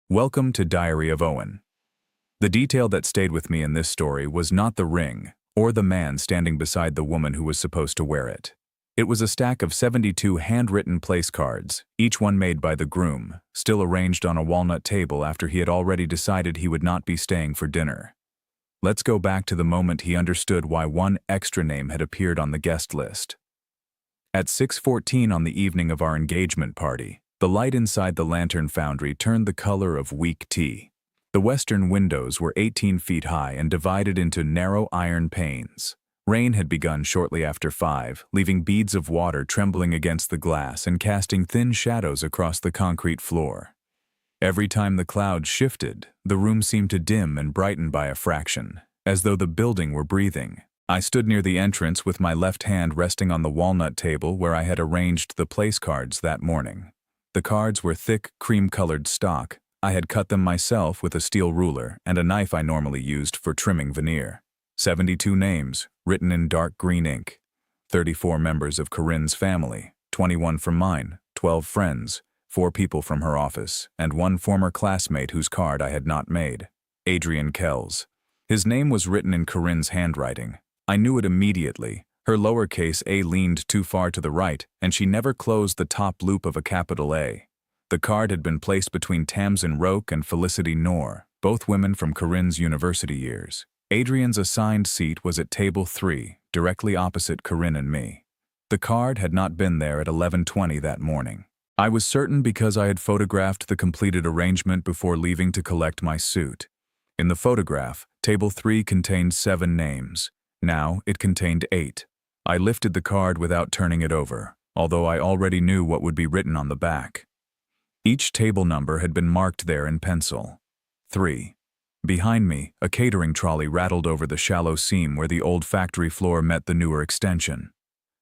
Welcome to Diary of Owen. The detail that stayed with me in this story was not the ring, or the man standing beside the woman who was supposed to wear it. It was a stack of 72 handwritten place cards, each one made by the groom, still arranged on a walnut table after he had already decided he would not be staying for dinner. Let's go back to the moment he understood why one extra name had appeared on the guest list. At 6:14 on the evening of our engagement party, the light inside the lantern foundry turned the color of weak tea. The western windows were 18 feet high and divided into narrow iron panes. Rain had begun shortly after 5, leaving beads of water trembling against the glass and casting thin shadows across the concrete floor. Every time the clouds shifted, the room seemed to dim and brighten by a fraction, as though the building were breathing. I stood near the entrance with my left hand resting on the walnut table where I had arranged the place cards that morning. The cards were thick, cream-colored stock. I had cut them myself with a steel ruler and a knife I normally used for trimming veneer. 72 names, written in dark green ink. 34 members of Corinne's family, 21 from mine, 12 friends, 4 people from her office, and 1 former classmate whose card I had not made, Adrian Kells. His name was written in Corinne's handwriting. I knew it immediately. Her lowercase a leaned too far to the right, and she never closed the top loop of a capital A. The card had been placed between Tamsin Roque and Felicity Knorr, both women from Corinne's university years. Adrian's assigned seat was at table 3, directly opposite Corinne and me. The card had not been there at 11:20 that morning. I was certain because I had photographed the completed arrangement before leaving to collect my suit. In the photograph, table 3 contained 7 names. Now it contained 8. I lifted the card without turning it over, although I already knew what would be written on the back. Each table number had been marked there in pencil. 3. Behind me, a catering trolley rattled over the shallow seam where the old factory floor met the newer extension.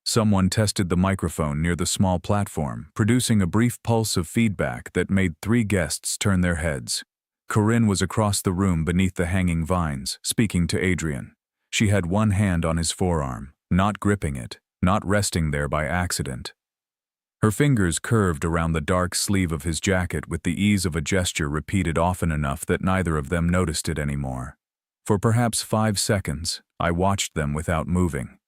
Someone tested the microphone near the small platform, producing a brief pulse of feedback that made 3 guests turn their heads. Corinne was across the room beneath the hanging vines, speaking to Adrian. She had one hand on his forearm, not gripping it, not resting there by accident. Her fingers curved around the dark sleeve of his jacket with the ease of a gesture repeated often enough that neither of them noticed it anymore. For perhaps 5 seconds, I watched them without moving.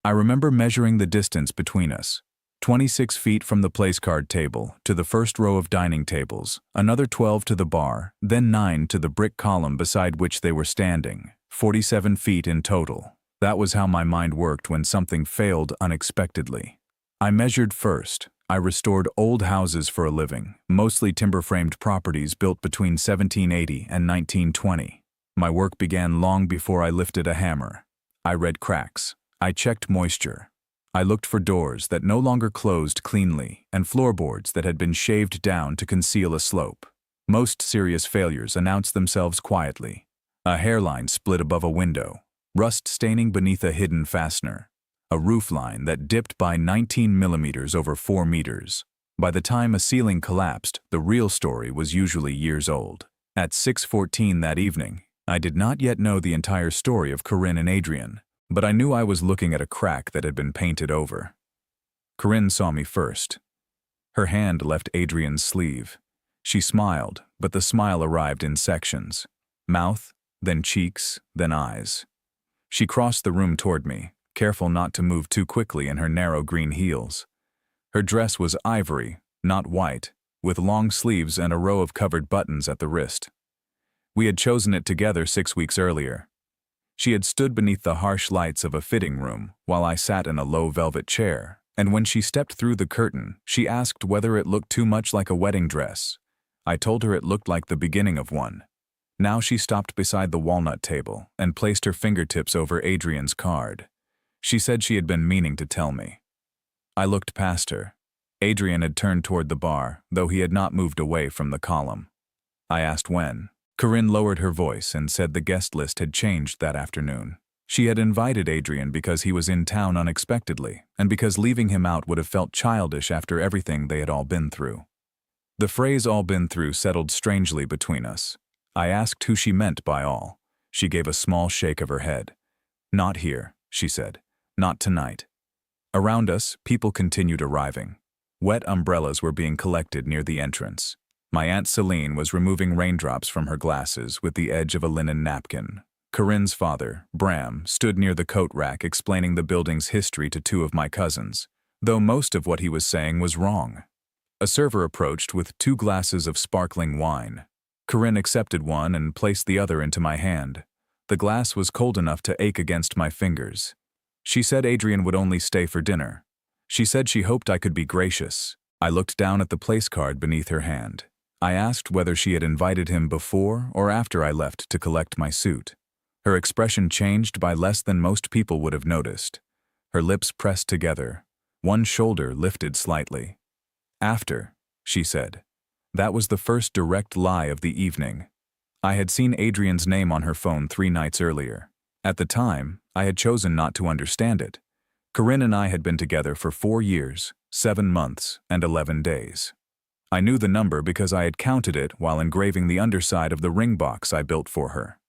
I remember measuring the distance between us. 26 feet from the place card table to the first row of dining tables, another 12 to the bar, then 9 to the brick column beside which they were standing, 47 feet in total. That was how my mind worked when something failed unexpectedly. I measured first. I restored old houses for a living, mostly timber-framed properties built between 1780 and 1920. My work began long before I lifted a hammer. I read cracks. I checked moisture. I looked for doors that no longer closed cleanly and floorboards that had been shaved down to conceal a slope. Most serious failures announced themselves quietly. A hairline split above a window, rust staining beneath a hidden fastener, a roofline that dipped by 19 millimeters over 4 meters. By the time a ceiling collapsed, the real story was usually years old. At 6:14 that evening, I did not yet know the entire story of Corinne and Adrian, but I knew I was looking at a crack that had been painted over. Corinne saw me first. Her hand left Adrian's sleeve. She smiled, but the smile arrived in sections. Mouth, then cheeks, then eyes. She crossed the room toward me, careful not to move too quickly in her narrow green heels. Her dress was ivory, not white, with long sleeves and a row of covered buttons at the wrist. We had chosen it together 6 weeks earlier. She had stood beneath the harsh lights of a fitting room while I sat in a low velvet chair, and when she stepped through the curtain, she asked whether it looked too much like a wedding dress. I told her it looked like the beginning of one. Now she stopped beside the walnut table and placed her fingertips over Adrian's card. She said she had been meaning to tell me. I looked past her. Adrian had turned toward the bar, though he had not moved away from the column. I asked when. Corinne lowered her voice and said the guest list had changed that afternoon. She had invited Adrian because he was in town unexpectedly, and because leaving him out would have felt childish after everything they had all been through. The phrase "all been through" settled strangely between us. I asked who she meant by all. She gave a small shake of her head. "Not here," she said. "Not tonight." Around us, people continued arriving. Wet umbrellas were being collected near the entrance. My Aunt Celine was removing raindrops from her glasses with the edge of a linen napkin. Corinne's father, Bram, stood near the coat rack explaining the building's history to two of my cousins, though most of what he was saying was wrong. A server approached with 2 glasses of sparkling wine. Corinne accepted one and placed the other into my hand. The glass was cold enough to ache against my fingers. She said Adrian would only stay for dinner. She said she hoped I could be gracious. I looked down at the place card beneath her hand. I asked whether she had invited him before or after I left to collect my suit. Her expression changed by less than most people would have noticed. Her lips pressed together. One shoulder lifted slightly. After, she said. That was the first direct lie of the evening. I had seen Adrian's name on her phone 3 nights earlier. At the time, I had chosen not to understand it. Corinne and I had been together for 4 years, 7 months, and 11 days. I knew the number because I had counted it while engraving the underside of the ring box I built for her.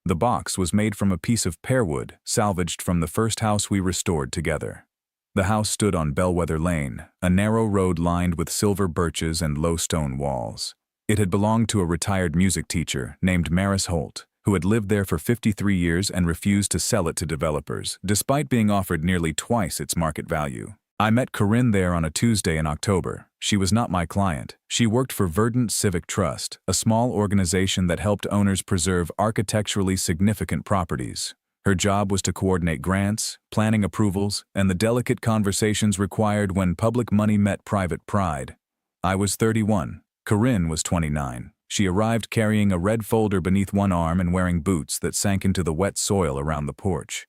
The box was made from a piece of pear wood salvaged from the first house we restored together. The house stood on Bellwether Lane, a narrow road lined with silver birches and low stone walls. It had belonged to a retired music teacher named Maris Holt, who had lived there for 53 years and refused to sell it to developers, despite being offered nearly twice its market value. I met Corinne there on a Tuesday in October. She was not my client. She worked for Verdant Civic Trust, a small organization that helped owners preserve architecturally significant properties. Her job was to coordinate grants, planning approvals, and the delicate conversations required when public money met private pride. I was 31. Corinne was 29. She arrived carrying a red folder beneath one arm and wearing boots that sank into the wet soil around the porch.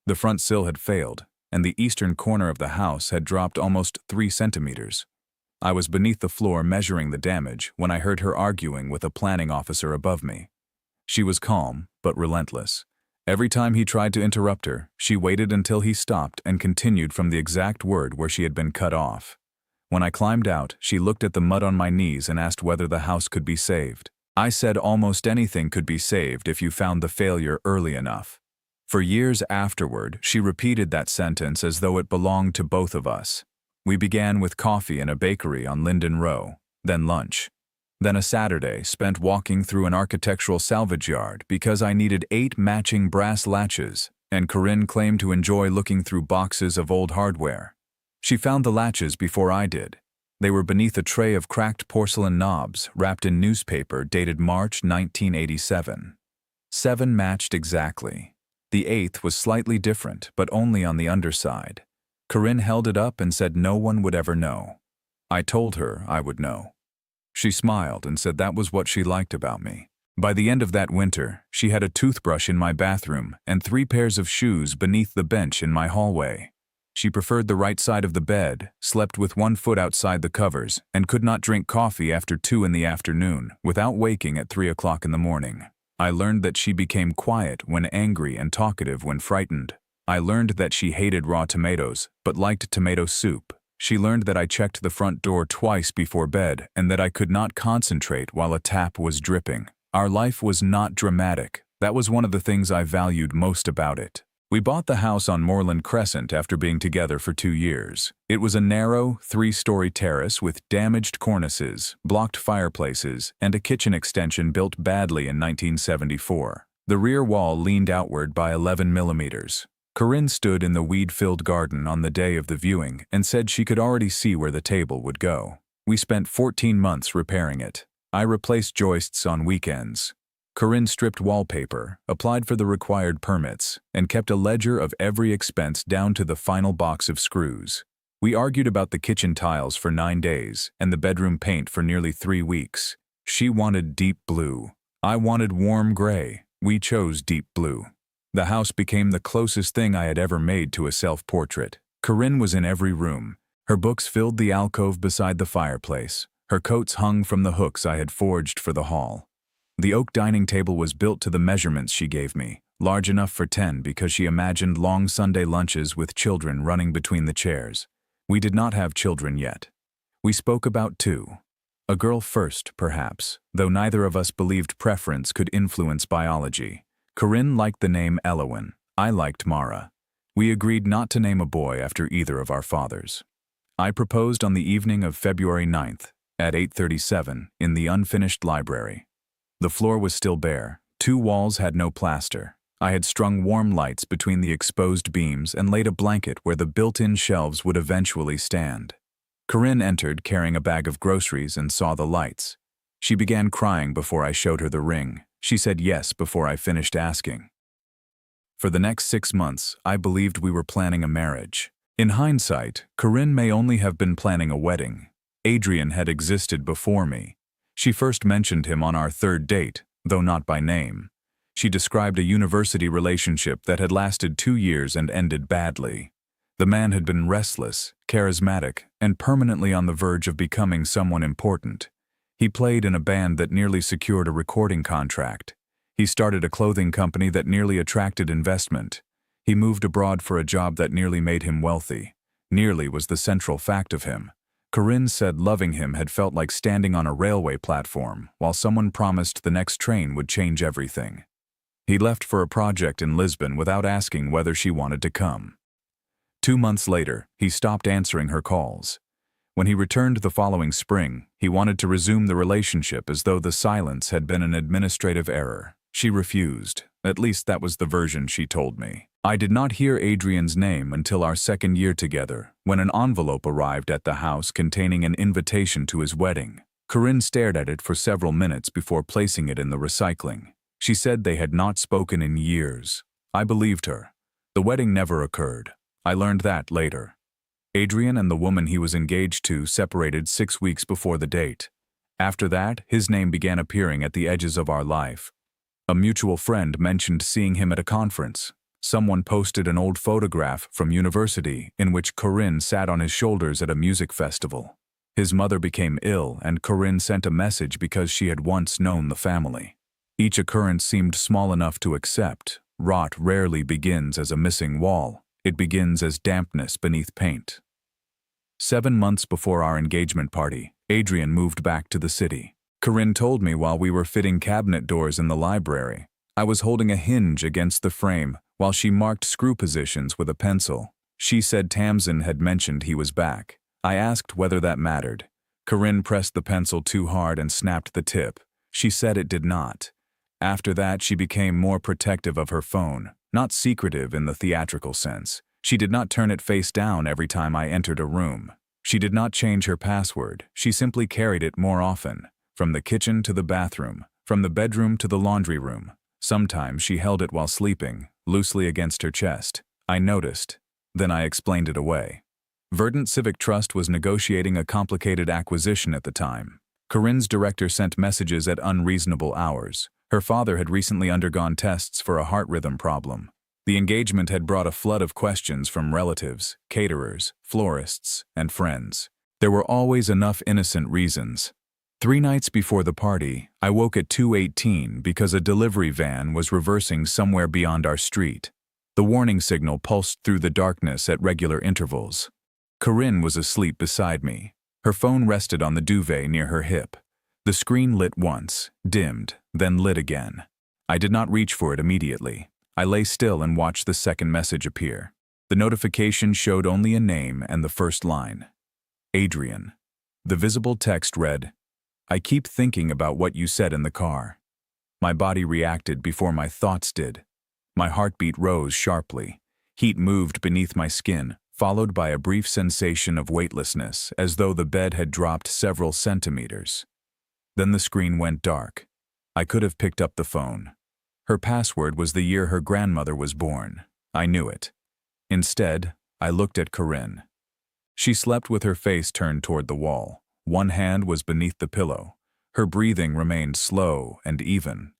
The front sill had failed, and the eastern corner of the house had dropped almost 3 centimeters. I was beneath the floor measuring the damage when I heard her arguing with a planning officer above me. She was calm, but relentless. Every time he tried to interrupt her, she waited until he stopped and continued from the exact word where she had been cut off. When I climbed out, she looked at the mud on my knees and asked whether the house could be saved. I said almost anything could be saved if you found the failure early enough. For years afterward, she repeated that sentence as though it belonged to both of us. We began with coffee in a bakery on Linden Row, then lunch. Then a Saturday spent walking through an architectural salvage yard because I needed 8 matching brass latches, and Corinne claimed to enjoy looking through boxes of old hardware. She found the latches before I did. They were beneath a tray of cracked porcelain knobs wrapped in newspaper dated March 1987. 7 matched exactly. The 8th was slightly different, but only on the underside. Corinne held it up and said no one would ever know. I told her I would know. She smiled and said that was what she liked about me. By the end of that winter, she had a toothbrush in my bathroom and 3 pairs of shoes beneath the bench in my hallway. She preferred the right side of the bed, slept with 1 foot outside the covers, and could not drink coffee after 2 in the afternoon without waking at 3 o'clock in the morning. I learned that she became quiet when angry and talkative when frightened. I learned that she hated raw tomatoes, but liked tomato soup. She learned that I checked the front door twice before bed and that I could not concentrate while a tap was dripping. Our life was not dramatic. That was one of the things I valued most about it. We bought the house on Moreland Crescent after being together for 2 years. It was a narrow, 3-story terrace with damaged cornices, blocked fireplaces, and a kitchen extension built badly in 1974. The rear wall leaned outward by 11 millimeters. Corinne stood in the weed-filled garden on the day of the viewing and said she could already see where the table would go. We spent 14 months repairing it. I replaced joists on weekends. Corinne stripped wallpaper, applied for the required permits, and kept a ledger of every expense down to the final box of screws. We argued about the kitchen tiles for 9 days and the bedroom paint for nearly 3 weeks. She wanted deep blue. I wanted warm gray. We chose deep blue. The house became the closest thing I had ever made to a self-portrait. Corinne was in every room. Her books filled the alcove beside the fireplace. Her coats hung from the hooks I had forged for the hall. The oak dining table was built to the measurements she gave me, large enough for 10 because she imagined long Sunday lunches with children running between the chairs. We did not have children yet. We spoke about 2. A girl first, perhaps, though neither of us believed preference could influence biology. Corinne liked the name Elowen. I liked Mara. We agreed not to name a boy after either of our fathers. I proposed on the evening of February 9th, at 8:37, in the unfinished library. The floor was still bare. 2 walls had no plaster. I had strung warm lights between the exposed beams and laid a blanket where the built-in shelves would eventually stand. Corinne entered carrying a bag of groceries and saw the lights. She began crying before I showed her the ring. She said yes before I finished asking. For the next 6 months, I believed we were planning a marriage. In hindsight, Corinne may only have been planning a wedding. Adrian had existed before me. She first mentioned him on our 3rd date, though not by name. She described a university relationship that had lasted 2 years and ended badly. The man had been restless, charismatic, and permanently on the verge of becoming someone important. He played in a band that nearly secured a recording contract. He started a clothing company that nearly attracted investment. He moved abroad for a job that nearly made him wealthy. Nearly was the central fact of him. Corinne said loving him had felt like standing on a railway platform while someone promised the next train would change everything. He left for a project in Lisbon without asking whether she wanted to come. 2 months later, he stopped answering her calls. When he returned the following spring, he wanted to resume the relationship as though the silence had been an administrative error. She refused. At least that was the version she told me. I did not hear Adrian's name until our 2nd year together, when an envelope arrived at the house containing an invitation to his wedding. Corinne stared at it for several minutes before placing it in the recycling. She said they had not spoken in years. I believed her. The wedding never occurred. I learned that later. Adrian and the woman he was engaged to separated 6 weeks before the date. After that, his name began appearing at the edges of our life. A mutual friend mentioned seeing him at a conference. Someone posted an old photograph from university in which Corinne sat on his shoulders at a music festival. His mother became ill and Corinne sent a message because she had once known the family. Each occurrence seemed small enough to accept. Rot rarely begins as a missing wall. It begins as dampness beneath paint. 7 months before our engagement party, Adrian moved back to the city. Corinne told me while we were fitting cabinet doors in the library. I was holding a hinge against the frame while she marked screw positions with a pencil. She said Tamsin had mentioned he was back. I asked whether that mattered. Corinne pressed the pencil too hard and snapped the tip. She said it did not. After that, she became more protective of her phone, not secretive in the theatrical sense. She did not turn it face down every time I entered a room. She did not change her password. She simply carried it more often, from the kitchen to the bathroom, from the bedroom to the laundry room. Sometimes she held it while sleeping, loosely against her chest. I noticed. Then I explained it away. Verdant Civic Trust was negotiating a complicated acquisition at the time. Corinne's director sent messages at unreasonable hours. Her father had recently undergone tests for a heart rhythm problem. The engagement had brought a flood of questions from relatives, caterers, florists, and friends. There were always enough innocent reasons. 3 nights before the party, I woke at 2:18 because a delivery van was reversing somewhere beyond our street. The warning signal pulsed through the darkness at regular intervals. Corinne was asleep beside me. Her phone rested on the duvet near her hip. The screen lit once, dimmed, then lit again. I did not reach for it immediately. I lay still and watched the second message appear. The notification showed only a name and the first line. Adrian. The visible text read, "I keep thinking about what you said in the car." My body reacted before my thoughts did. My heartbeat rose sharply. Heat moved beneath my skin, followed by a brief sensation of weightlessness, as though the bed had dropped several centimeters. Then the screen went dark. I could have picked up the phone. Her password was the year her grandmother was born. I knew it. Instead, I looked at Corinne. She slept with her face turned toward the wall. One hand was beneath the pillow. Her breathing remained slow and even.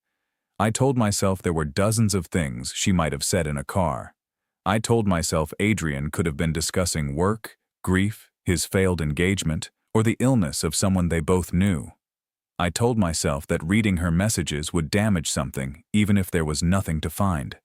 I told myself there were dozens of things she might have said in a car. I told myself Adrian could have been discussing work, grief, his failed engagement, or the illness of someone they both knew. I told myself that reading her messages would damage something, even if there was nothing to find.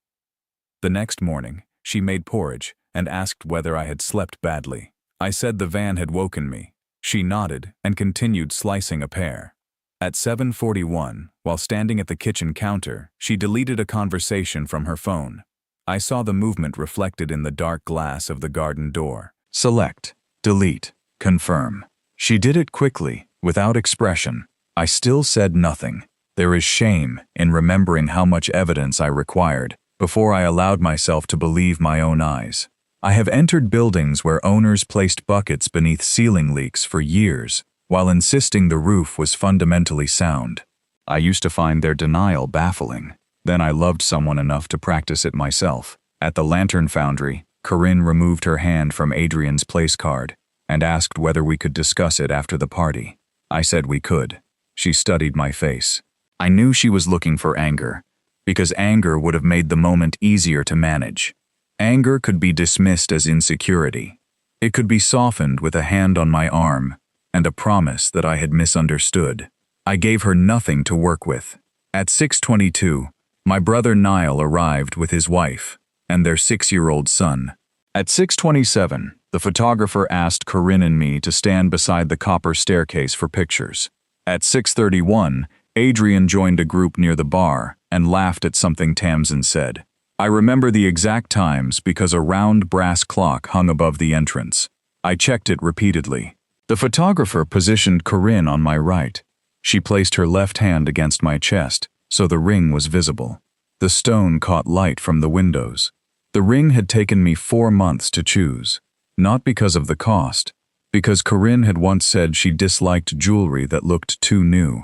The next morning, she made porridge and asked whether I had slept badly. I said the van had woken me. She nodded and continued slicing a pear. At 7:41, while standing at the kitchen counter, she deleted a conversation from her phone. I saw the movement reflected in the dark glass of the garden door. Select, delete, confirm. She did it quickly, Without expression, I still said nothing. There is shame in remembering how much evidence I required before I allowed myself to believe my own eyes. I have entered buildings where owners placed buckets beneath ceiling leaks for years, while insisting the roof was fundamentally sound. I used to find their denial baffling. Then I loved someone enough to practice it myself. At the lantern foundry, Corinne removed her hand from Adrian's place card and asked whether we could discuss it after the party. I said we could. She studied my face. I knew she was looking for anger, because anger would have made the moment easier to manage. Anger could be dismissed as insecurity. It could be softened with a hand on my arm and a promise that I had misunderstood. I gave her nothing to work with. At 6:22, my brother Niall arrived with his wife and their 6-year-old son. At 6:27, the photographer asked Corinne and me to stand beside the copper staircase for pictures. At 6:31, Adrian joined a group near the bar and laughed at something Tamsin said. I remember the exact times because a round brass clock hung above the entrance. I checked it repeatedly. The photographer positioned Corinne on my right. She placed her left hand against my chest, so the ring was visible. The stone caught light from the windows. The ring had taken me 4 months to choose, not because of the cost, because Corinne had once said she disliked jewelry that looked too new.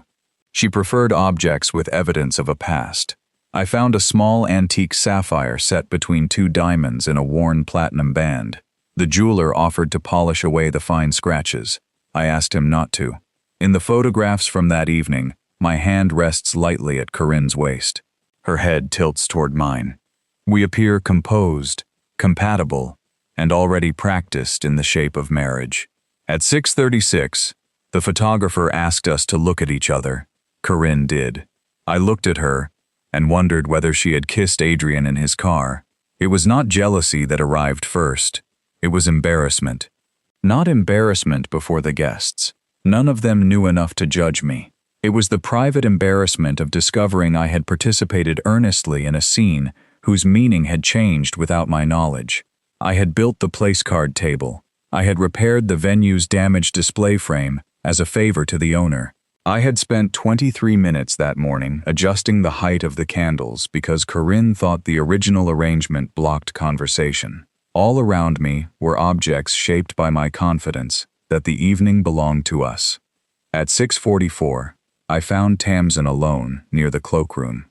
She preferred objects with evidence of a past. I found a small antique sapphire set between 2 diamonds in a worn platinum band. The jeweler offered to polish away the fine scratches. I asked him not to. In the photographs from that evening, my hand rests lightly at Corinne's waist. Her head tilts toward mine. We appear composed, compatible, and already practiced in the shape of marriage. At 6:36, the photographer asked us to look at each other. Corinne did. I looked at her and wondered whether she had kissed Adrian in his car. It was not jealousy that arrived first. It was embarrassment. Not embarrassment before the guests. None of them knew enough to judge me. It was the private embarrassment of discovering I had participated earnestly in a scene whose meaning had changed without my knowledge. I had built the place card table. I had repaired the venue's damaged display frame as a favor to the owner. I had spent 23 minutes that morning adjusting the height of the candles because Corinne thought the original arrangement blocked conversation. All around me were objects shaped by my confidence that the evening belonged to us. At 6:44, I found Tamsin alone near the cloakroom.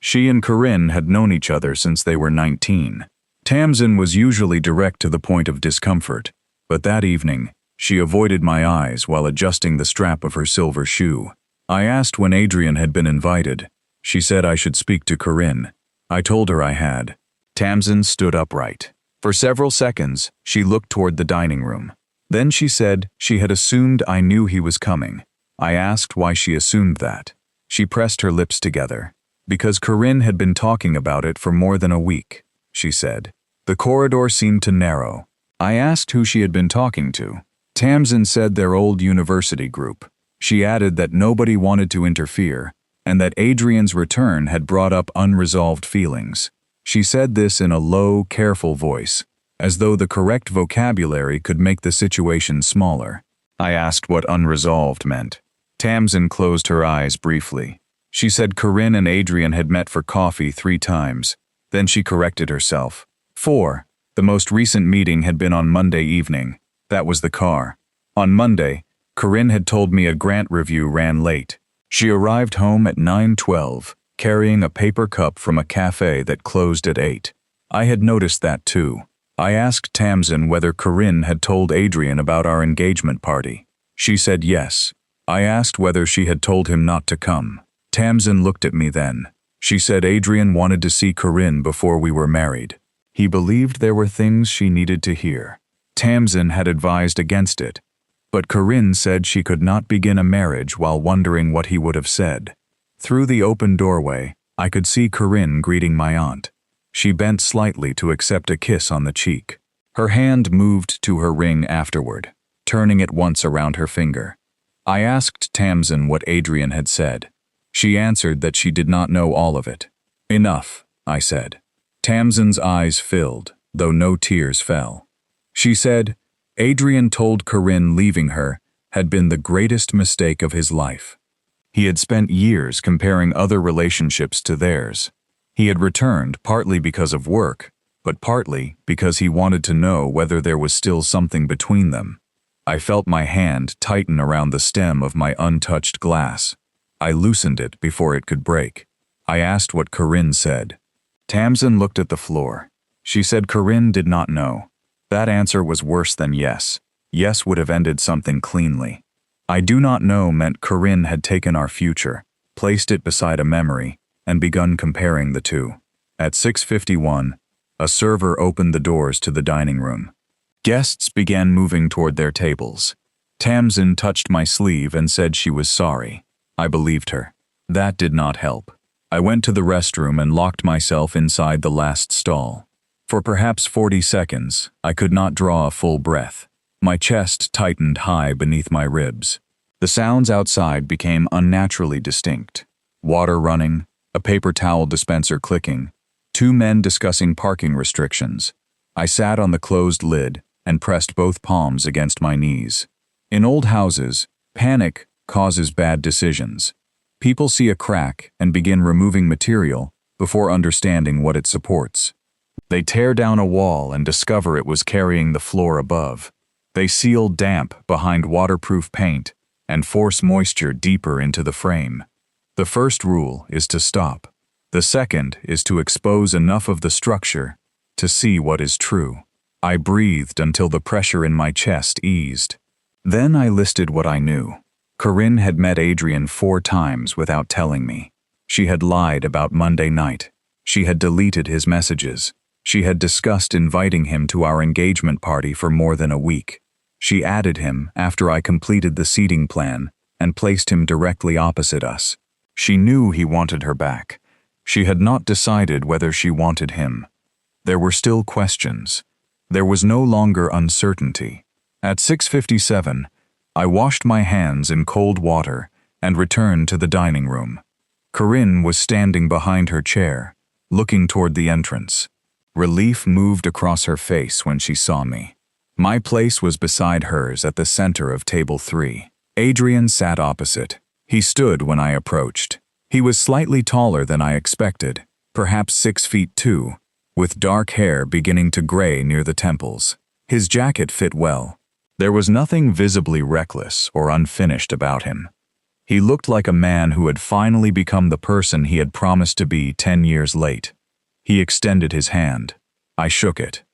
She and Corinne had known each other since they were 19. Tamsin was usually direct to the point of discomfort, but that evening, she avoided my eyes while adjusting the strap of her silver shoe. I asked when Adrian had been invited. She said I should speak to Corinne. I told her I had. Tamsin stood upright. For several seconds, she looked toward the dining room. Then she said she had assumed I knew he was coming. I asked why she assumed that. She pressed her lips together. Because Corinne had been talking about it for more than a week, she said. The corridor seemed to narrow. I asked who she had been talking to. Tamsin said their old university group. She added that nobody wanted to interfere, and that Adrian's return had brought up unresolved feelings. She said this in a low, careful voice, as though the correct vocabulary could make the situation smaller. I asked what unresolved meant. Tamsin closed her eyes briefly. She said Corinne and Adrian had met for coffee 3 times. Then she corrected herself. 4. The most recent meeting had been on Monday evening. That was the car. On Monday, Corinne had told me a grant review ran late. She arrived home at 9:12, carrying a paper cup from a cafe that closed at 8. I had noticed that too. I asked Tamsin whether Corinne had told Adrian about our engagement party. She said yes. I asked whether she had told him not to come. Tamsin looked at me then. She said Adrian wanted to see Corinne before we were married. He believed there were things she needed to hear. Tamsin had advised against it, but Corinne said she could not begin a marriage while wondering what he would have said. Through the open doorway, I could see Corinne greeting my aunt. She bent slightly to accept a kiss on the cheek. Her hand moved to her ring afterward, turning it once around her finger. I asked Tamsin what Adrian had said. She answered that she did not know all of it. Enough, I said. Tamsin's eyes filled, though no tears fell. She said, Adrian told Corinne leaving her had been the greatest mistake of his life. He had spent years comparing other relationships to theirs. He had returned partly because of work, but partly because he wanted to know whether there was still something between them. I felt my hand tighten around the stem of my untouched glass. I loosened it before it could break. I asked what Corinne said. Tamsin looked at the floor. She said Corinne did not know. That answer was worse than yes. Yes would have ended something cleanly. I do not know meant Corinne had taken our future, placed it beside a memory, and begun comparing the two. At 6:51, a server opened the doors to the dining room. Guests began moving toward their tables. Tamsin touched my sleeve and said she was sorry. I believed her. That did not help. I went to the restroom and locked myself inside the last stall. For perhaps 40 seconds, I could not draw a full breath. My chest tightened high beneath my ribs. The sounds outside became unnaturally distinct. Water running, a paper towel dispenser clicking, two men discussing parking restrictions. I sat on the closed lid and pressed both palms against my knees. In old houses, panic causes bad decisions. People see a crack and begin removing material before understanding what it supports. They tear down a wall and discover it was carrying the floor above. They seal damp behind waterproof paint and force moisture deeper into the frame. The first rule is to stop. The second is to expose enough of the structure to see what is true. I breathed until the pressure in my chest eased. Then I listed what I knew. Corinne had met Adrian 4 times without telling me. She had lied about Monday night. She had deleted his messages. She had discussed inviting him to our engagement party for more than a week. She added him after I completed the seating plan and placed him directly opposite us. She knew he wanted her back. She had not decided whether she wanted him. There were still questions. There was no longer uncertainty. At 6:57, I washed my hands in cold water and returned to the dining room. Corinne was standing behind her chair, looking toward the entrance. Relief moved across her face when she saw me. My place was beside hers at the center of table 3. Adrian sat opposite. He stood when I approached. He was slightly taller than I expected, perhaps 6'2", with dark hair beginning to gray near the temples. His jacket fit well. There was nothing visibly reckless or unfinished about him. He looked like a man who had finally become the person he had promised to be 10 years late. He extended his hand. I shook it.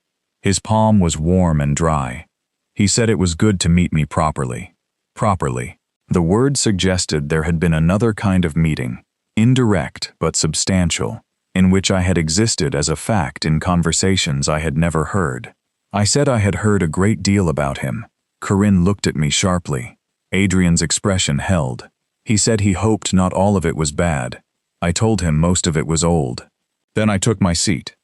His palm was warm and dry. He said it was good to meet me properly. Properly. The word suggested there had been another kind of meeting, indirect but substantial, in which I had existed as a fact in conversations I had never heard. I said I had heard a great deal about him. Corinne looked at me sharply. Adrian's expression held. He said he hoped not all of it was bad. I told him most of it was old. Then I took my seat.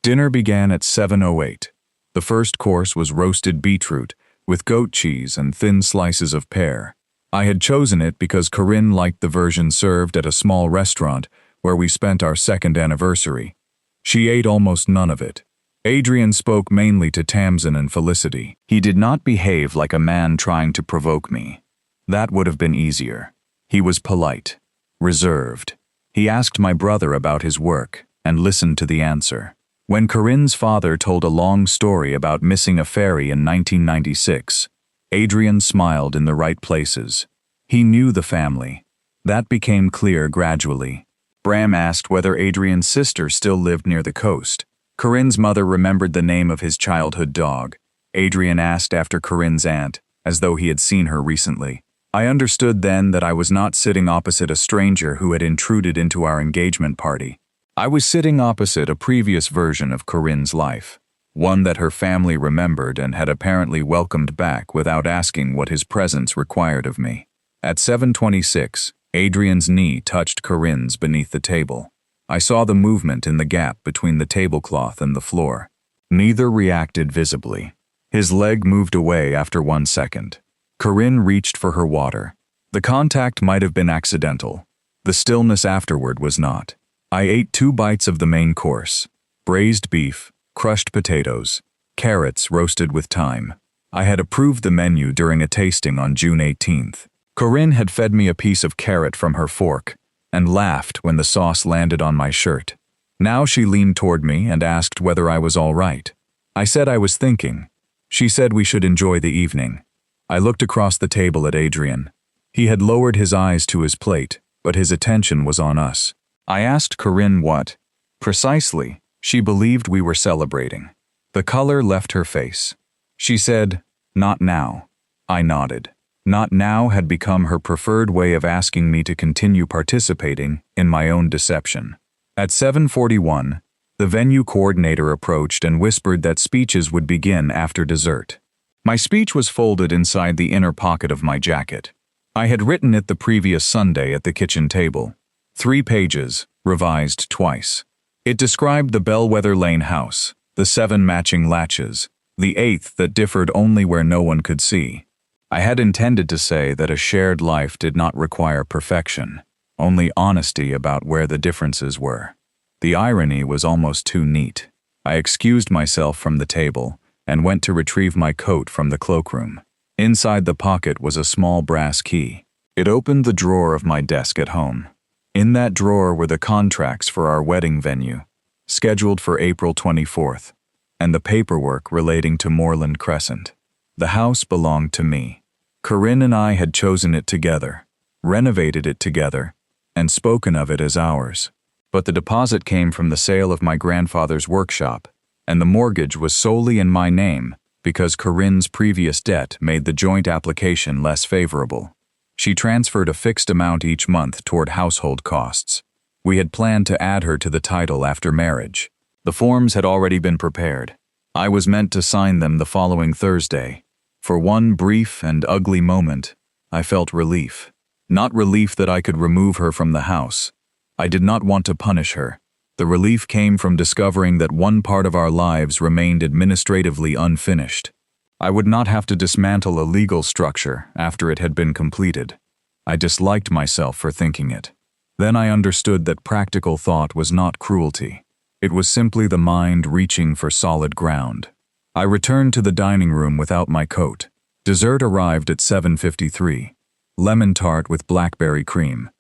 Dinner began at 7:08. The first course was roasted beetroot with goat cheese and thin slices of pear. I had chosen it because Corinne liked the version served at a small restaurant where we spent our second anniversary. She ate almost none of it. Adrian spoke mainly to Tamsin and Felicity. He did not behave like a man trying to provoke me. That would have been easier. He was polite, reserved. He asked my brother about his work and listened to the answer. When Corinne's father told a long story about missing a ferry in 1996, Adrian smiled in the right places. He knew the family. That became clear gradually. Bram asked whether Adrian's sister still lived near the coast. Corinne's mother remembered the name of his childhood dog. Adrian asked after Corinne's aunt, as though he had seen her recently. I understood then that I was not sitting opposite a stranger who had intruded into our engagement party. I was sitting opposite a previous version of Corinne's life, one that her family remembered and had apparently welcomed back without asking what his presence required of me. At 7:26, Adrian's knee touched Corinne's beneath the table. I saw the movement in the gap between the tablecloth and the floor. Neither reacted visibly. His leg moved away after 1 second. Corinne reached for her water. The contact might have been accidental. The stillness afterward was not. I ate 2 bites of the main course: braised beef, crushed potatoes, carrots roasted with thyme. I had approved the menu during a tasting on June 18th. Corinne had fed me a piece of carrot from her fork and laughed when the sauce landed on my shirt. Now she leaned toward me and asked whether I was all right. I said I was thinking. She said we should enjoy the evening. I looked across the table at Adrian. He had lowered his eyes to his plate, but his attention was on us. I asked Corinne what, precisely, she believed we were celebrating. The color left her face. She said, "Not now." I nodded. Not now had become her preferred way of asking me to continue participating in my own deception. At 7:41, the venue coordinator approached and whispered that speeches would begin after dessert. My speech was folded inside the inner pocket of my jacket. I had written it the previous Sunday at the kitchen table. 3 pages, revised twice. It described the Bellwether Lane house, the 7 matching latches, the 8th that differed only where no one could see. I had intended to say that a shared life did not require perfection, only honesty about where the differences were. The irony was almost too neat. I excused myself from the table and went to retrieve my coat from the cloakroom. Inside the pocket was a small brass key. It opened the drawer of my desk at home. In that drawer were the contracts for our wedding venue, scheduled for April 24th, and the paperwork relating to Moreland Crescent. The house belonged to me. Corinne and I had chosen it together, renovated it together, and spoken of it as ours. But the deposit came from the sale of my grandfather's workshop, and the mortgage was solely in my name because Corinne's previous debt made the joint application less favorable. She transferred a fixed amount each month toward household costs. We had planned to add her to the title after marriage. The forms had already been prepared. I was meant to sign them the following Thursday. For one brief and ugly moment, I felt relief. Not relief that I could remove her from the house. I did not want to punish her. The relief came from discovering that one part of our lives remained administratively unfinished. I would not have to dismantle a legal structure after it had been completed. I disliked myself for thinking it. Then I understood that practical thought was not cruelty. It was simply the mind reaching for solid ground. I returned to the dining room without my coat. Dessert arrived at 7:53. Lemon tart with blackberry cream.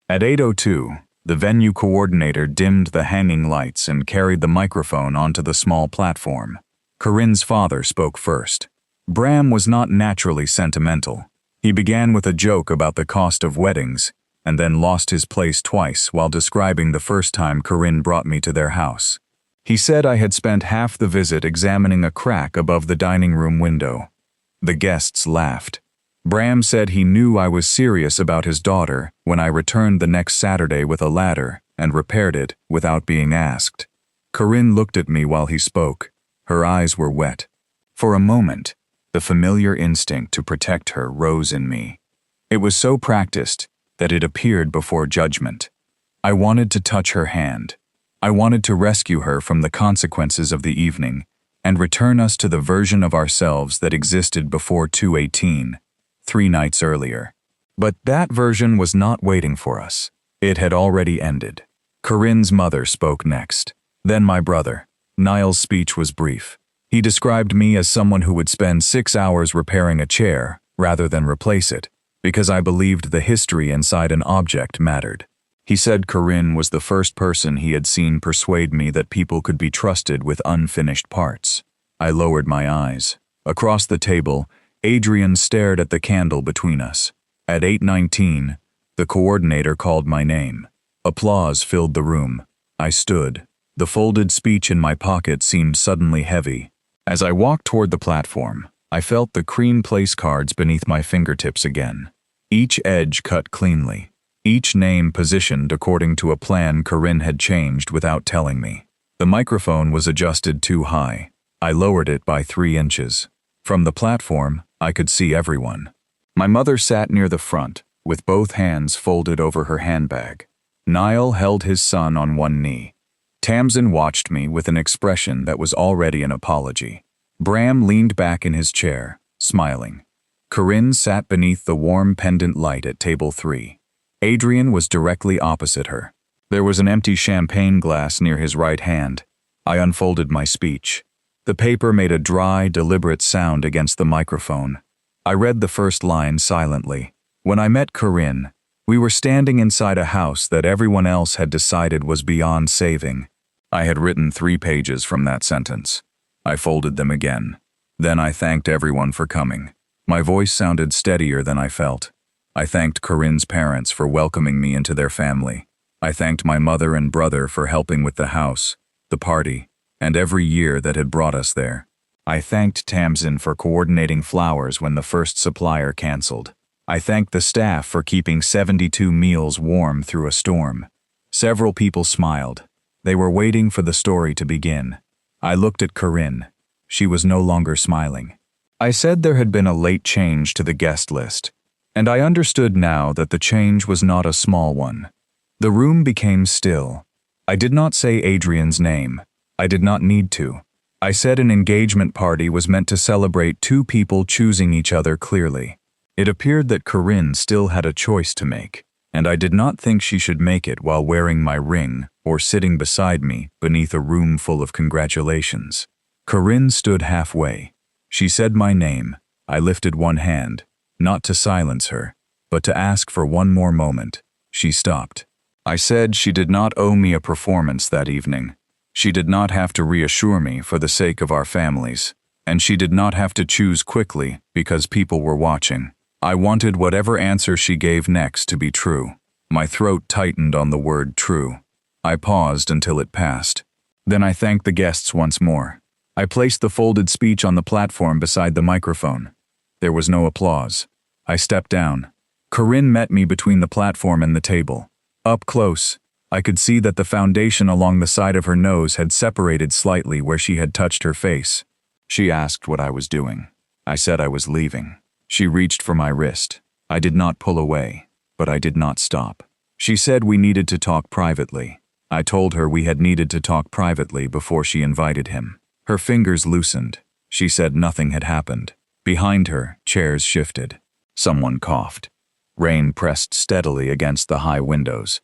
At 8:02, the venue coordinator dimmed the hanging lights and carried the microphone onto the small platform. Corinne's father spoke first. Bram was not naturally sentimental. He began with a joke about the cost of weddings, and then lost his place twice while describing the first time Corinne brought me to their house. He said I had spent half the visit examining a crack above the dining room window. The guests laughed. Bram said he knew I was serious about his daughter when I returned the next Saturday with a ladder and repaired it without being asked. Corinne looked at me while he spoke. Her eyes were wet. For a moment, the familiar instinct to protect her rose in me. It was so practiced that it appeared before judgment. I wanted to touch her hand. I wanted to rescue her from the consequences of the evening and return us to the version of ourselves that existed before 2:18, 3 nights earlier. But that version was not waiting for us. It had already ended. Corinne's mother spoke next. Then my brother. Niall's speech was brief. He described me as someone who would spend 6 hours repairing a chair rather than replace it, because I believed the history inside an object mattered. He said Corinne was the first person he had seen persuade me that people could be trusted with unfinished parts. I lowered my eyes. Across the table, Adrian stared at the candle between us. At 8:19, the coordinator called my name. Applause filled the room. I stood. The folded speech in my pocket seemed suddenly heavy. As I walked toward the platform, I felt the cream place cards beneath my fingertips again. Each edge cut cleanly. Each name positioned according to a plan Corinne had changed without telling me. The microphone was adjusted too high. I lowered it by 3 inches. From the platform, I could see everyone. My mother sat near the front, with both hands folded over her handbag. Niall held his son on one knee. Tamsin watched me with an expression that was already an apology. Bram leaned back in his chair, smiling. Corinne sat beneath the warm pendant light at table 3. Adrian was directly opposite her. There was an empty champagne glass near his right hand. I unfolded my speech. The paper made a dry, deliberate sound against the microphone. I read the first line silently. When I met Corinne, we were standing inside a house that everyone else had decided was beyond saving. I had written 3 pages from that sentence. I folded them again. Then I thanked everyone for coming. My voice sounded steadier than I felt. I thanked Corinne's parents for welcoming me into their family. I thanked my mother and brother for helping with the house, the party, and every year that had brought us there. I thanked Tamsin for coordinating flowers when the first supplier canceled. I thanked the staff for keeping 72 meals warm through a storm. Several people smiled. They were waiting for the story to begin. I looked at Corinne. She was no longer smiling. I said there had been a late change to the guest list, and I understood now that the change was not a small one. The room became still. I did not say Adrian's name. I did not need to. I said an engagement party was meant to celebrate 2 people choosing each other clearly. It appeared that Corinne still had a choice to make, and I did not think she should make it while wearing my ring or sitting beside me beneath a room full of congratulations. Corinne stood halfway. She said my name. I lifted one hand, not to silence her, but to ask for one more moment. She stopped. I said she did not owe me a performance that evening. She did not have to reassure me for the sake of our families, and she did not have to choose quickly because people were watching. I wanted whatever answer she gave next to be true. My throat tightened on the word true. I paused until it passed. Then I thanked the guests once more. I placed the folded speech on the platform beside the microphone. There was no applause. I stepped down. Corinne met me between the platform and the table. Up close, I could see that the foundation along the side of her nose had separated slightly where she had touched her face. She asked what I was doing. I said I was leaving. She reached for my wrist. I did not pull away, but I did not stop. She said we needed to talk privately. I told her we had needed to talk privately before she invited him. Her fingers loosened. She said nothing had happened. Behind her, chairs shifted. Someone coughed. Rain pressed steadily against the high windows.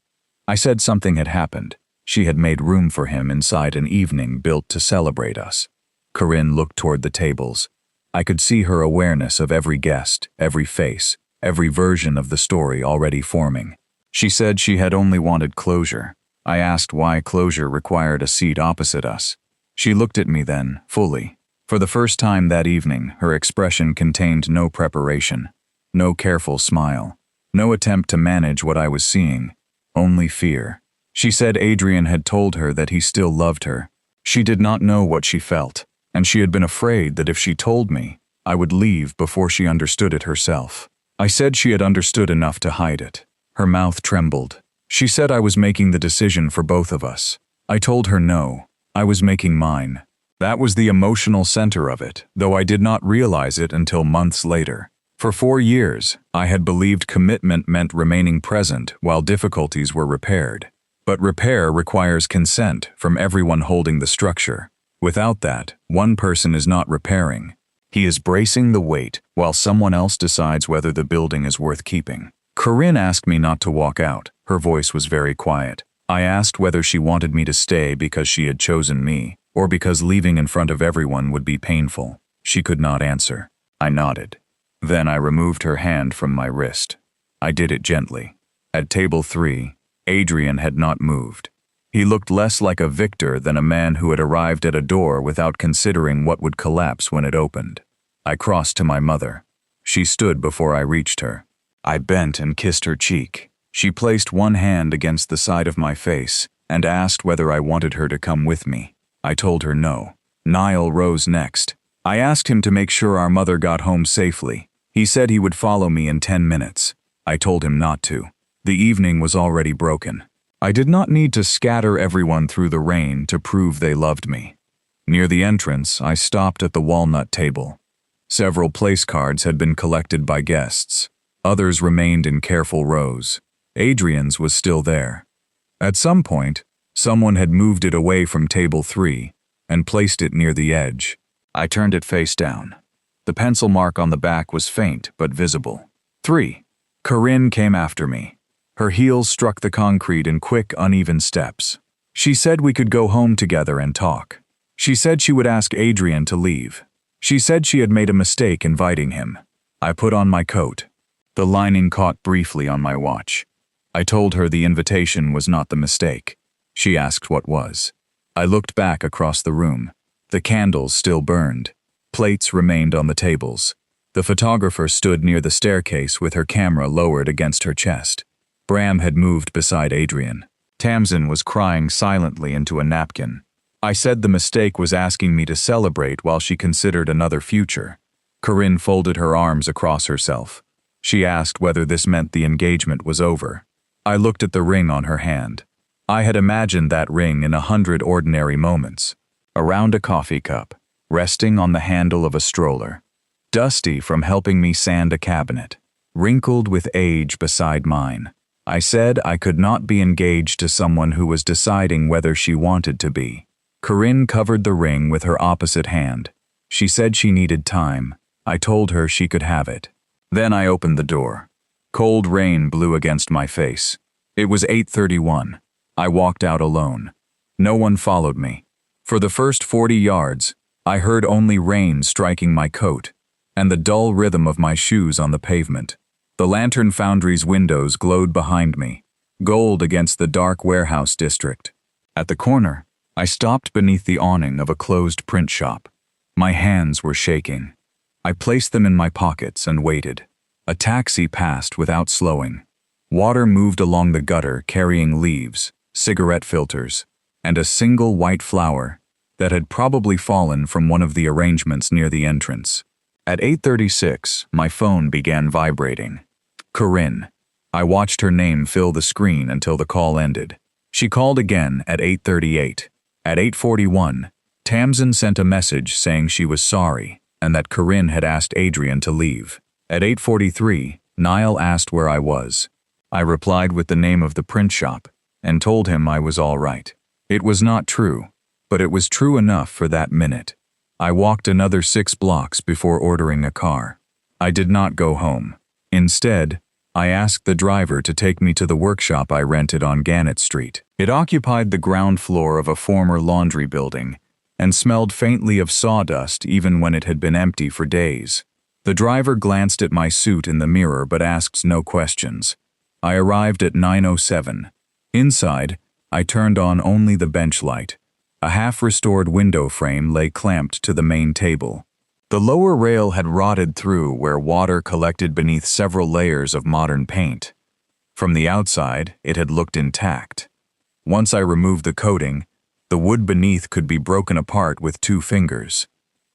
I said something had happened. She had made room for him inside an evening built to celebrate us. Corinne looked toward the tables. I could see her awareness of every guest, every face, every version of the story already forming. She said she had only wanted closure. I asked why closure required a seat opposite us. She looked at me then, fully. For the first time that evening, her expression contained no preparation, no careful smile, no attempt to manage what I was seeing, only fear. She said Adrian had told her that he still loved her. She did not know what she felt, and she had been afraid that if she told me, I would leave before she understood it herself. I said she had understood enough to hide it. Her mouth trembled. She said I was making the decision for both of us. I told her no, I was making mine. That was the emotional center of it, though I did not realize it until months later. For 4 years, I had believed commitment meant remaining present while difficulties were repaired. But repair requires consent from everyone holding the structure. Without that, one person is not repairing. He is bracing the weight while someone else decides whether the building is worth keeping. Corinne asked me not to walk out. Her voice was very quiet. I asked whether she wanted me to stay because she had chosen me, or because leaving in front of everyone would be painful. She could not answer. I nodded. Then I removed her hand from my wrist. I did it gently. At table 3, Adrian had not moved. He looked less like a victor than a man who had arrived at a door without considering what would collapse when it opened. I crossed to my mother. She stood before I reached her. I bent and kissed her cheek. She placed one hand against the side of my face and asked whether I wanted her to come with me. I told her no. Niall rose next. I asked him to make sure our mother got home safely. He said he would follow me in 10 minutes. I told him not to. The evening was already broken. I did not need to scatter everyone through the rain to prove they loved me. Near the entrance, I stopped at the walnut table. Several place cards had been collected by guests. Others remained in careful rows. Adrian's was still there. At some point, someone had moved it away from table 3 and placed it near the edge. I turned it face down. The pencil mark on the back was faint but visible. 3. Corinne came after me. Her heels struck the concrete in quick, uneven steps. She said we could go home together and talk. She said she would ask Adrian to leave. She said she had made a mistake inviting him. I put on my coat. The lining caught briefly on my watch. I told her the invitation was not the mistake. She asked what was. I looked back across the room. The candles still burned. Plates remained on the tables. The photographer stood near the staircase with her camera lowered against her chest. Bram had moved beside Adrian. Tamsin was crying silently into a napkin. I said the mistake was asking me to celebrate while she considered another future. Corinne folded her arms across herself. She asked whether this meant the engagement was over. I looked at the ring on her hand. I had imagined that ring in 100 ordinary moments. Around a coffee cup, resting on the handle of a stroller. Dusty from helping me sand a cabinet. Wrinkled with age beside mine. I said I could not be engaged to someone who was deciding whether she wanted to be. Corinne covered the ring with her opposite hand. She said she needed time. I told her she could have it. Then I opened the door. Cold rain blew against my face. It was 8:31. I walked out alone. No one followed me. For the first 40 yards, I heard only rain striking my coat and the dull rhythm of my shoes on the pavement. The Lantern Foundry's windows glowed behind me, gold against the dark warehouse district. At the corner, I stopped beneath the awning of a closed print shop. My hands were shaking. I placed them in my pockets and waited. A taxi passed without slowing. Water moved along the gutter carrying leaves, cigarette filters, and a single white flower that had probably fallen from one of the arrangements near the entrance. At 8:36, my phone began vibrating. Corinne. I watched her name fill the screen until the call ended. She called again at 8:38. At 8:41, Tamsin sent a message saying she was sorry and that Corinne had asked Adrian to leave. At 8:43, Niall asked where I was. I replied with the name of the print shop and told him I was all right. It was not true, but it was true enough for that minute. I walked another 6 blocks before ordering a car. I did not go home. Instead, I asked the driver to take me to the workshop I rented on Gannett Street. It occupied the ground floor of a former laundry building and smelled faintly of sawdust even when it had been empty for days. The driver glanced at my suit in the mirror but asked no questions. I arrived at 9:07. Inside, I turned on only the bench light. A half-restored window frame lay clamped to the main table. The lower rail had rotted through where water collected beneath several layers of modern paint. From the outside, it had looked intact. Once I removed the coating, the wood beneath could be broken apart with 2 fingers.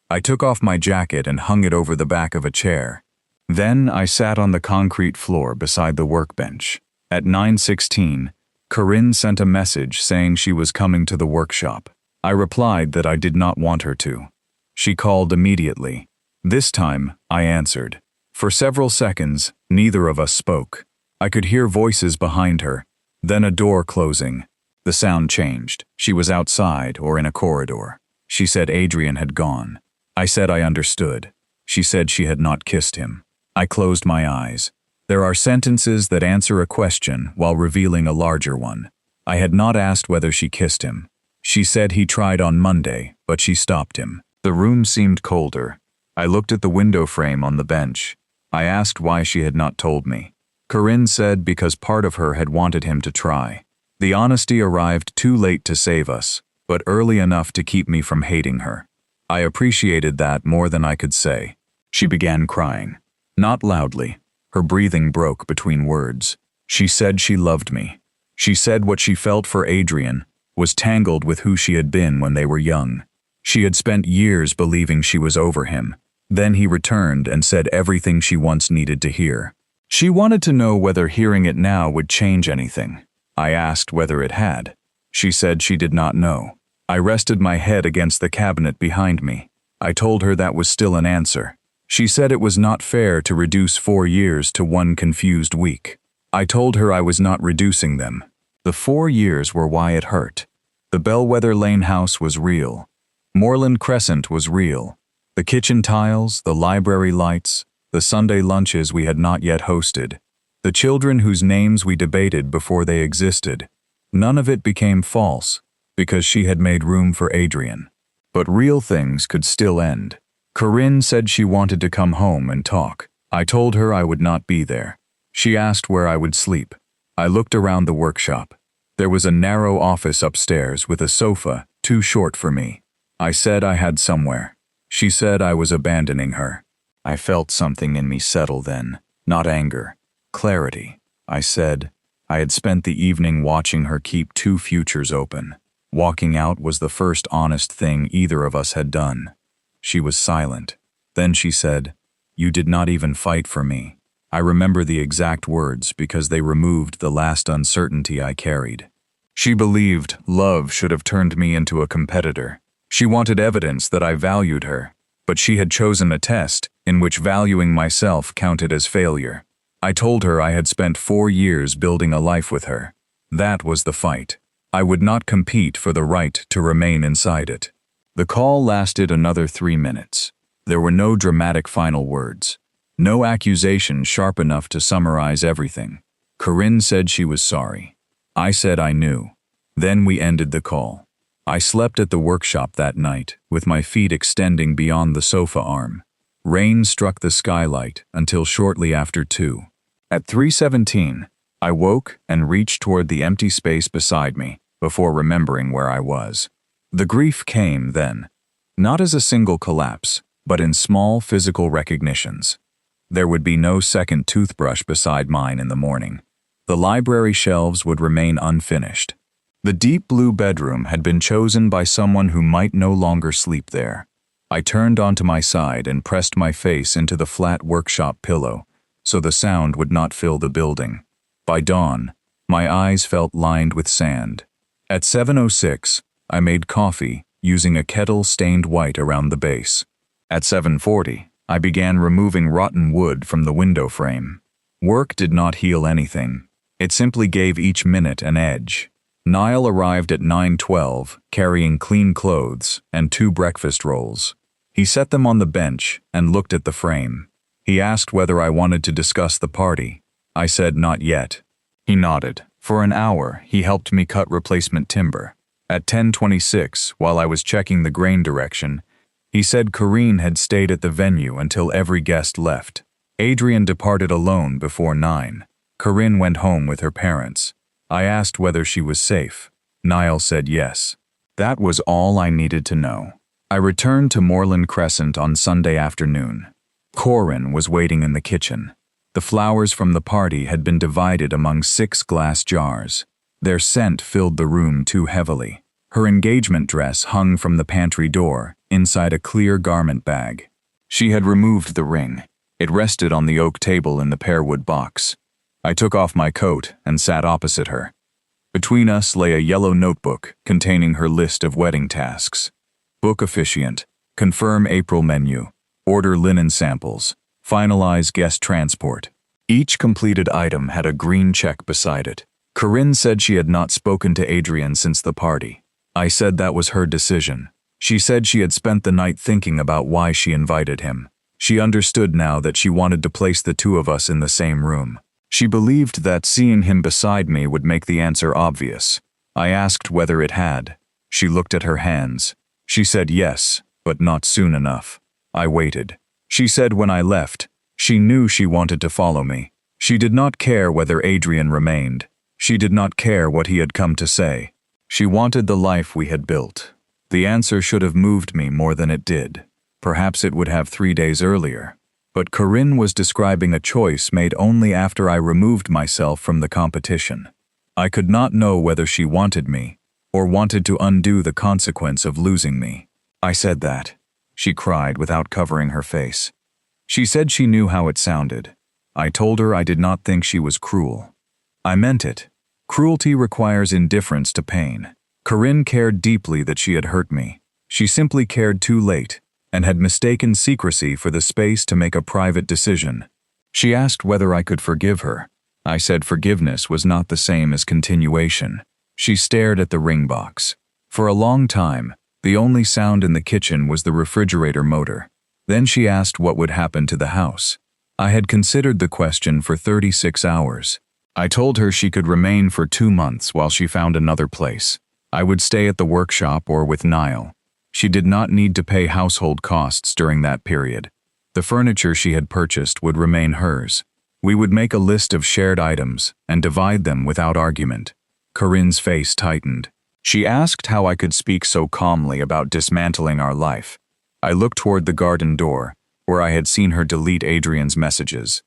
I took off my jacket and hung it over the back of a chair. Then I sat on the concrete floor beside the workbench. At 9:16, Corinne sent a message saying she was coming to the workshop. I replied that I did not want her to. She called immediately. This time, I answered. For several seconds, neither of us spoke. I could hear voices behind her, then a door closing. The sound changed. She was outside or in a corridor. She said Adrian had gone. I said I understood. She said she had not kissed him. I closed my eyes. There are sentences that answer a question while revealing a larger one. I had not asked whether she kissed him. She said he tried on Monday, but she stopped him. The room seemed colder. I looked at the window frame on the bench. I asked why she had not told me. Corinne said because part of her had wanted him to try. The honesty arrived too late to save us, but early enough to keep me from hating her. I appreciated that more than I could say. She began crying. Not loudly. Her breathing broke between words. She said she loved me. She said what she felt for Adrian was tangled with who she had been when they were young. She had spent years believing she was over him. Then he returned and said everything she once needed to hear. She wanted to know whether hearing it now would change anything. I asked whether it had. She said she did not know. I rested my head against the cabinet behind me. I told her that was still an answer. She said it was not fair to reduce 4 years to 1 confused week. I told her I was not reducing them. The 4 years were why it hurt. The Bellwether Lane house was real. Moreland Crescent was real. The kitchen tiles, the library lights, the Sunday lunches we had not yet hosted, the children whose names we debated before they existed. None of it became false because she had made room for Adrian. But real things could still end. Corinne said she wanted to come home and talk. I told her I would not be there. She asked where I would sleep. I looked around the workshop. There was a narrow office upstairs with a sofa too short for me. I said I had somewhere. She said I was abandoning her. I felt something in me settle then, not anger, clarity. I said I had spent the evening watching her keep two futures open. Walking out was the first honest thing either of us had done. She was silent. Then she said, "You did not even fight for me." I remember the exact words because they removed the last uncertainty I carried. She believed love should have turned me into a competitor. She wanted evidence that I valued her, but she had chosen a test in which valuing myself counted as failure. I told her I had spent 4 years building a life with her. That was the fight. I would not compete for the right to remain inside it. The call lasted another 3 minutes. There were no dramatic final words. No accusation sharp enough to summarize everything. Corinne said she was sorry. I said I knew. Then we ended the call. I slept at the workshop that night, with my feet extending beyond the sofa arm. Rain struck the skylight until shortly after 2. At 3:17, I woke and reached toward the empty space beside me before remembering where I was. The grief came then, not as a single collapse, but in small physical recognitions. There would be no second toothbrush beside mine in the morning. The library shelves would remain unfinished. The deep blue bedroom had been chosen by someone who might no longer sleep there. I turned onto my side and pressed my face into the flat workshop pillow, so the sound would not fill the building. By dawn, my eyes felt lined with sand. At 7:06, I made coffee, using a kettle stained white around the base. At 7:40, I began removing rotten wood from the window frame. Work did not heal anything. It simply gave each minute an edge. Niall arrived at 9:12, carrying clean clothes and 2 breakfast rolls. He set them on the bench and looked at the frame. He asked whether I wanted to discuss the party. I said not yet. He nodded. For an hour, he helped me cut replacement timber. At 10:26, while I was checking the grain direction, he said Corinne had stayed at the venue until every guest left. Adrian departed alone before 9. Corinne went home with her parents. I asked whether she was safe. Niall said yes. That was all I needed to know. I returned to Moreland Crescent on Sunday afternoon. Corinne was waiting in the kitchen. The flowers from the party had been divided among 6 glass jars. Their scent filled the room too heavily. Her engagement dress hung from the pantry door, inside a clear garment bag. She had removed the ring. It rested on the oak table in the pearwood box. I took off my coat and sat opposite her. Between us lay a yellow notebook containing her list of wedding tasks. Book officiant, confirm April menu, order linen samples, finalize guest transport. Each completed item had a green check beside it. Corinne said she had not spoken to Adrian since the party. I said that was her decision. She said she had spent the night thinking about why she invited him. She understood now that she wanted to place the 2 of us in the same room. She believed that seeing him beside me would make the answer obvious. I asked whether it had. She looked at her hands. She said yes, but not soon enough. I waited. She said when I left, she knew she wanted to follow me. She did not care whether Adrian remained. She did not care what he had come to say. She wanted the life we had built. The answer should have moved me more than it did. Perhaps it would have 3 days earlier. But Corinne was describing a choice made only after I removed myself from the competition. I could not know whether she wanted me, or wanted to undo the consequence of losing me. I said that. She cried without covering her face. She said she knew how it sounded. I told her I did not think she was cruel. I meant it. Cruelty requires indifference to pain. Corinne cared deeply that she had hurt me. She simply cared too late, and had mistaken secrecy for the space to make a private decision. She asked whether I could forgive her. I said forgiveness was not the same as continuation. She stared at the ring box. For a long time, the only sound in the kitchen was the refrigerator motor. Then she asked what would happen to the house. I had considered the question for 36 hours. I told her she could remain for 2 months while she found another place. I would stay at the workshop or with Niall. She did not need to pay household costs during that period. The furniture she had purchased would remain hers. We would make a list of shared items and divide them without argument. Corinne's face tightened. She asked how I could speak so calmly about dismantling our life. I looked toward the garden door, where I had seen her delete Adrian's messages.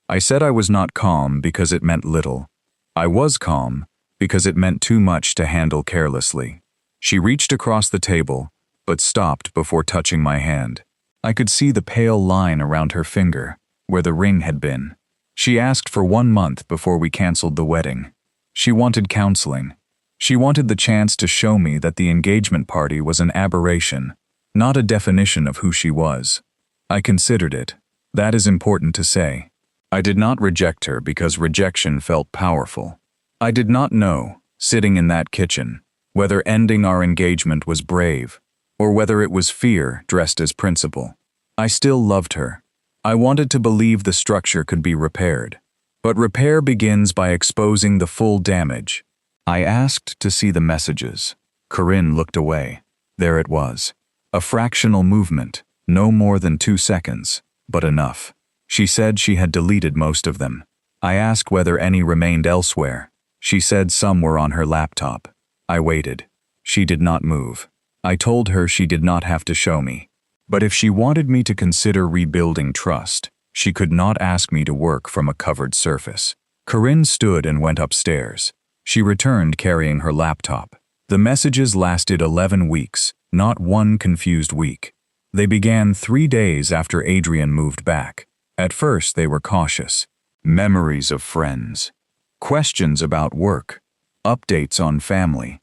I said I was not calm because it meant little. I was calm because it meant too much to handle carelessly. She reached across the table, but stopped before touching my hand. I could see the pale line around her finger, where the ring had been. She asked for 1 month before we canceled the wedding. She wanted counseling. She wanted the chance to show me that the engagement party was an aberration, not a definition of who she was. I considered it. That is important to say. I did not reject her because rejection felt powerful. I did not know, sitting in that kitchen, whether ending our engagement was brave, or whether it was fear dressed as principle. I still loved her. I wanted to believe the structure could be repaired. But repair begins by exposing the full damage. I asked to see the messages. Corinne looked away. There it was. A fractional movement, no more than 2 seconds, but enough. She said she had deleted most of them. I asked whether any remained elsewhere. She said some were on her laptop. I waited. She did not move. I told her she did not have to show me. But if she wanted me to consider rebuilding trust, she could not ask me to work from a covered surface. Corinne stood and went upstairs. She returned carrying her laptop. The messages lasted 11 weeks, not one confused week. They began 3 days after Adrian moved back. At first they were cautious. Memories of friends. Questions about work. Updates on family.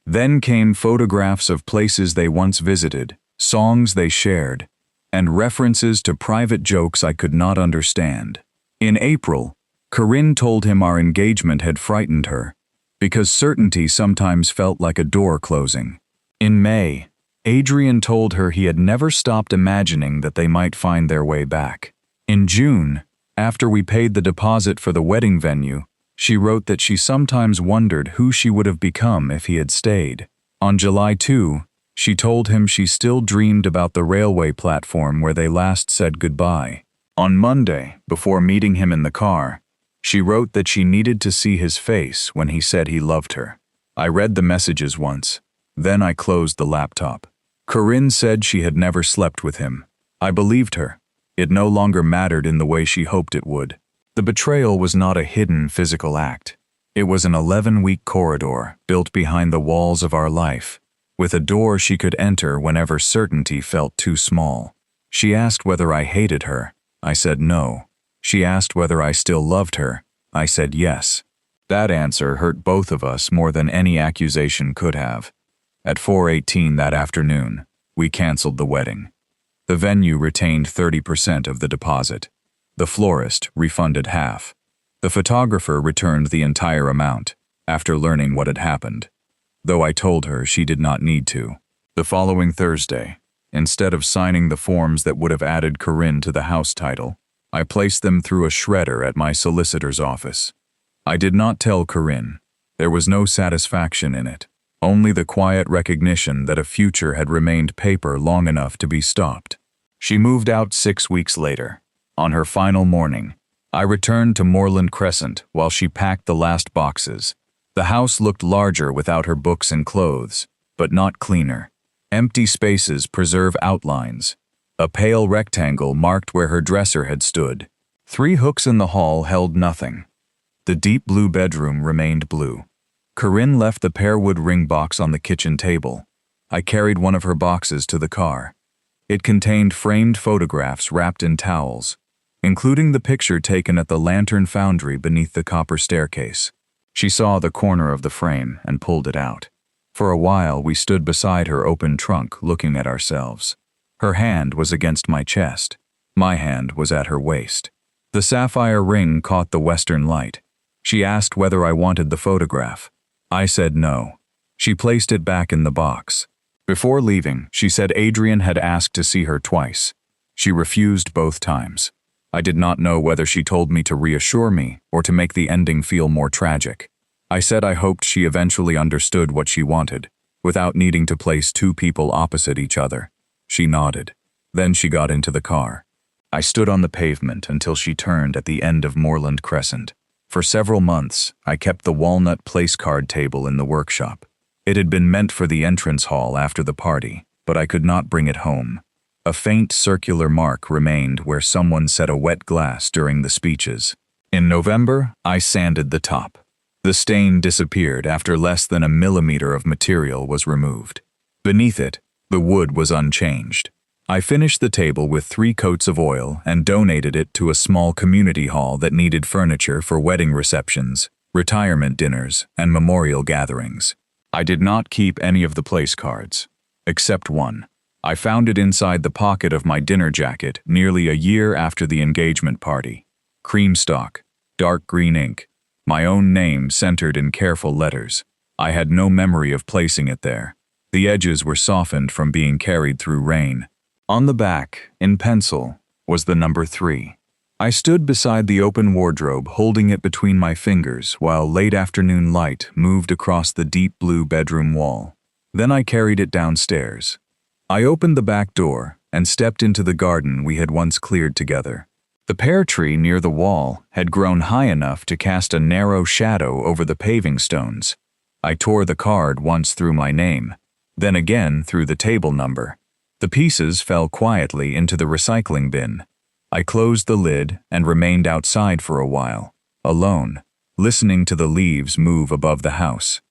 Then came photographs of places they once visited, songs they shared, and references to private jokes I could not understand. In April, Corinne told him our engagement had frightened her, because certainty sometimes felt like a door closing. In May, Adrian told her he had never stopped imagining that they might find their way back. In June, after we paid the deposit for the wedding venue, she wrote that she sometimes wondered who she would have become if he had stayed. On July 2, she told him she still dreamed about the railway platform where they last said goodbye. On Monday, before meeting him in the car, she wrote that she needed to see his face when he said he loved her. I read the messages once. Then I closed the laptop. Corinne said she had never slept with him. I believed her. It no longer mattered in the way she hoped it would. The betrayal was not a hidden physical act. It was an 11-week corridor built behind the walls of our life, with a door she could enter whenever certainty felt too small. She asked whether I hated her. I said no. She asked whether I still loved her. I said yes. That answer hurt both of us more than any accusation could have. At 4:18 that afternoon, we canceled the wedding. The venue retained 30% of the deposit. The florist refunded half. The photographer returned the entire amount, after learning what had happened, though I told her she did not need to. The following Thursday, instead of signing the forms that would have added Corinne to the house title, I placed them through a shredder at my solicitor's office. I did not tell Corinne. There was no satisfaction in it, only the quiet recognition that a future had remained paper long enough to be stopped. She moved out 6 weeks later. On her final morning, I returned to Moreland Crescent while she packed the last boxes. The house looked larger without her books and clothes, but not cleaner. Empty spaces preserve outlines. A pale rectangle marked where her dresser had stood. 3 hooks in the hall held nothing. The deep blue bedroom remained blue. Corinne left the pearwood ring box on the kitchen table. I carried one of her boxes to the car. It contained framed photographs wrapped in towels, including the picture taken at the lantern foundry beneath the copper staircase. She saw the corner of the frame and pulled it out. For a while, we stood beside her open trunk, looking at ourselves. Her hand was against my chest. My hand was at her waist. The sapphire ring caught the western light. She asked whether I wanted the photograph. I said no. She placed it back in the box. Before leaving, she said Adrian had asked to see her twice. She refused both times. I did not know whether she told me to reassure me or to make the ending feel more tragic. I said I hoped she eventually understood what she wanted. without needing to place two people opposite each other. She nodded. Then she got into the car. I stood on the pavement until she turned at the end of Moreland Crescent. For several months, I kept the walnut place card table in the workshop. It had been meant for the entrance hall after the party, but I could not bring it home. A faint circular mark remained where someone set a wet glass during the speeches. In November, I sanded the top. The stain disappeared after less than a millimeter of material was removed. Beneath it, the wood was unchanged. I finished the table with 3 coats of oil and donated it to a small community hall that needed furniture for wedding receptions, retirement dinners, and memorial gatherings. I did not keep any of the place cards, except one. I found it inside the pocket of my dinner jacket nearly a year after the engagement party. Cream stock, dark green ink, my own name centered in careful letters. I had no memory of placing it there. The edges were softened from being carried through rain. On the back, in pencil, was the number 3. I stood beside the open wardrobe holding it between my fingers while late afternoon light moved across the deep blue bedroom wall. Then I carried it downstairs. I opened the back door and stepped into the garden we had once cleared together. The pear tree near the wall had grown high enough to cast a narrow shadow over the paving stones. I tore the card once through my name, then again through the table number. The pieces fell quietly into the recycling bin. I closed the lid and remained outside for a while, alone, listening to the leaves move above the house.